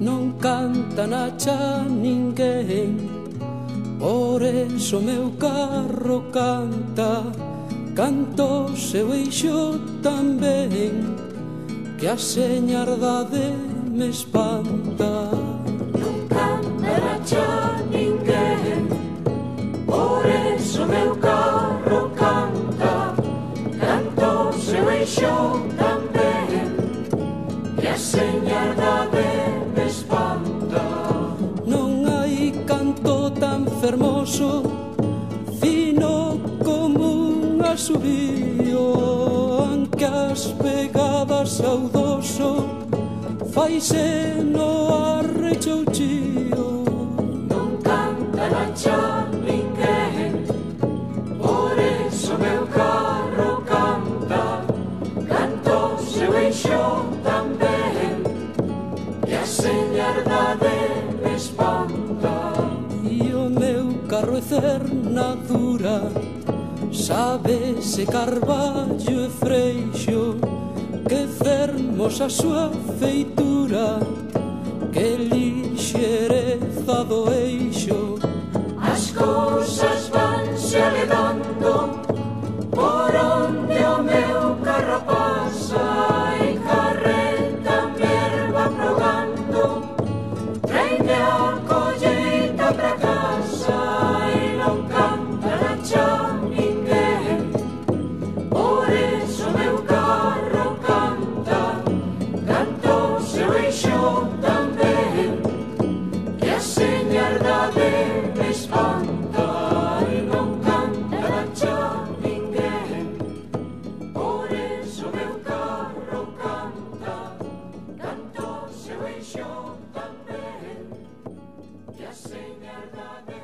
non canta na cha ninguén. Por eso meu carro canta, canto o seu eixo tamén, que a señardade me espanta. Non canta na cha ninguén, por eso meu carro canta, canto o seu eixo tamén, que a señardade me espanta. Non hai canto tan fermoso, fino como un asubío, anque as pegadas saudoso faise no arrechouchío. Non canta na cha ninguén, por eso meu carro canta, canto o seu eixo tamén, que a señardade me espanta. E o meu carro é cernadura, sabe se carballo e freixo, que fermosa a súa feitura, que lixereza do eixo. As cousas vanse alegando por onde o meu carro pasa, e carreta me erva progando, traime a colleita pra casa, e non canta na cha ninguén, por eso meu carro canta, canto o seu eixo tamén, que a señardade me espanta. E non canta na cha ninguén, por eso meu carro canta, canto o seu eixo tamén, que a señardade